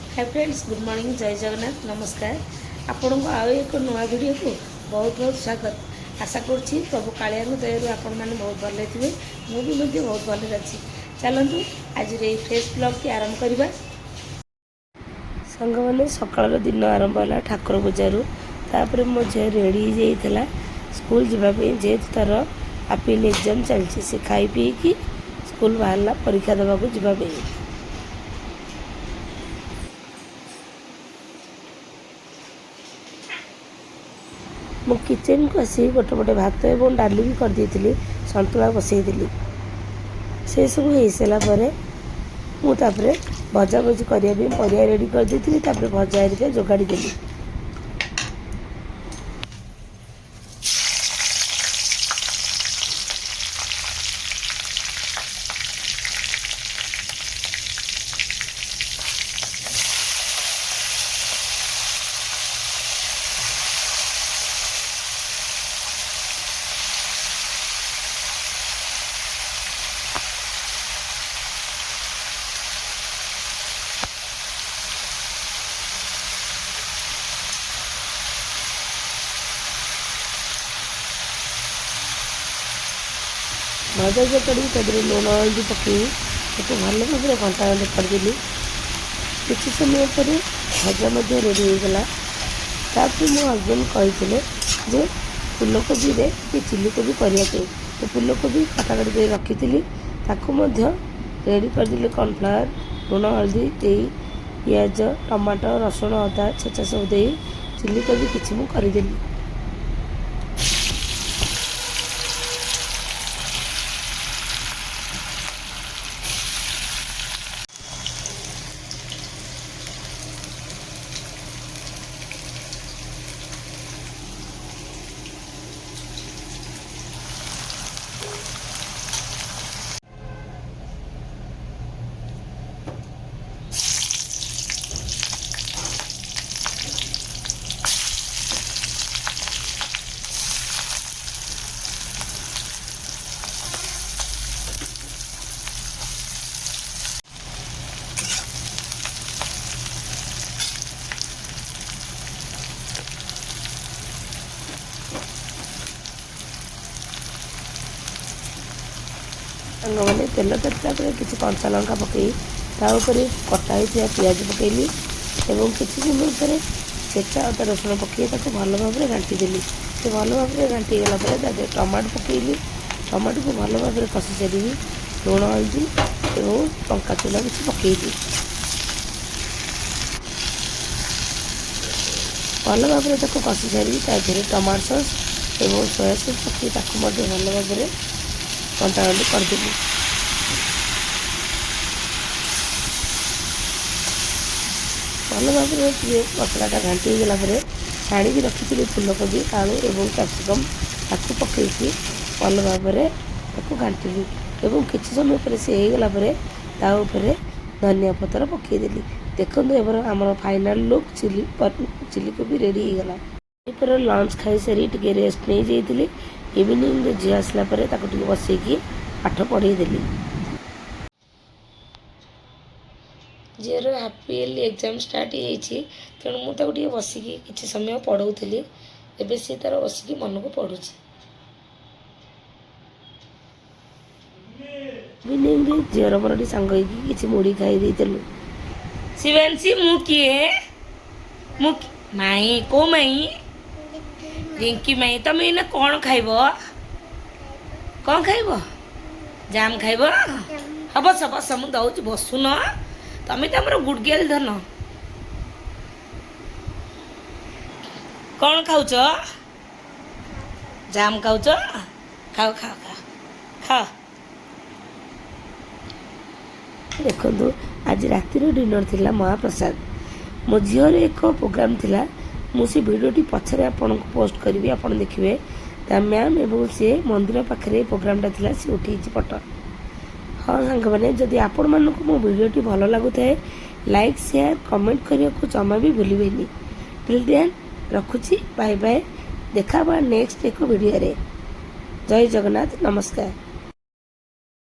Hi friends, good morning, जय जगन्नाथ, नमस्कार। आपण को आउ एक नुआ वीडियो को बहुत बहुत स्वागत। आशा करुँची प्रभु कालिया दयारू आपण मैंने बहुत भले थे, मुझे बहुत भले अच्छी। चलतु आज फ्रेश ब्लॉग की आरंभ करवा। सांग मैंने सकाल दिन आरंभ है ठाकुर पूजारू। तापर मो झी रेडी होता स्कूल जावाई, जेहेतु तार अपील एग्जाम चलती, से खाई पी कि स्कूल बाहर परीक्षा देवाक जावाई। मु किचन को आसी गोटे गोटे भात और डाली भी कर देती, सतुला बसई से सब हो सारापर मुझे भजा भजी करने परिया रेडी कर देती, भजा हरिका जोगाड़ी देली। भजा चकड़ी तादे लुण हल्दी पकई भल भाव घंटा खंडे करदेली। किसी समय पर भजा रेडी होगला। मो हजबैंड कहते फूलकोबी रे चिली कोबी करने, तो फूलकोबी कटाकटी रखी रेडी करदेली। कॉर्नफ्लावर, लुण हल्दी दे पियाज टमाटो रसुण अदा छेचा सब दे चिली कोबी किसी मुझे करदेली। मैंने तेल ततला किसी कंचा लंका पकई ताऊपर कटा ही पिज पकईली और किसी समय पर छेचा अदा रसुण पकई भल भाव घाटीदेली। से भल भाव घाटी गला टमाटो पकईली। टमाटो को भल भाव कषि सारी लुण हल्दी और लंका चूला किसी पकईली। भल भाव कषि सारी टमाटो सॉस और सोया सॉस पकई भल भाव कंटा खंडे करदेली। भल भाव मसलाटा घाटी गला छाड़ी रखी फूलकोबी आलू और कैप्सिकम ताकू पकईकी भल भाव घाटी और किसी समय पर से होगला धनिया पतर पकईदेली। देखो एबर आम फाइनाल लुक चिली कोबी रेडी होगला। पर लंच खाई सारी टे रेस्ट नहीं जाइए। इवनिंग झी आसला बसैकी पाठ पढ़ेदेली। झीर हाफियल एग्जाम स्टार्ट हो तेणु मुझे बसिकी किसी समय पढ़ाऊली। एवं सी तार बसिकी मन को पढ़ुँ। इवनिंग झीर मोर सांग किसी मुढ़ी खाई शिवांशी मु किए मु माई को माई रिंकी माई तुम इना कौन खाइब? कौन खाइब? जाम खाइब? हाँ बस बस मुझे दौर बसुन। तुम तो आम गुड गर्ल धन। कौन खाऊच? जाम खाऊच? खाओ खाओ खाओ खाओ। देखो आज रातिर डिनर थिला महाप्रसाद। मो झीर एक प्रोग्राम थिला। मुझे भिडियोटी पछरे आपन को पोस्ट करी आप देखिए। ता मैम एवं सी मंदिर पाखे प्रोग्रामटा थिला सी उठी पट। हाँ सांग मैंने जदि आपण मानक मो भिडियोटी भल लगुए लाइक शेयर कमेंट करने को जमा भी भूलें। टिल देन रखुची, बाय बाय। देखा नेक्स्ट एक वीडियो रे। जय जगन्नाथ, नमस्कार।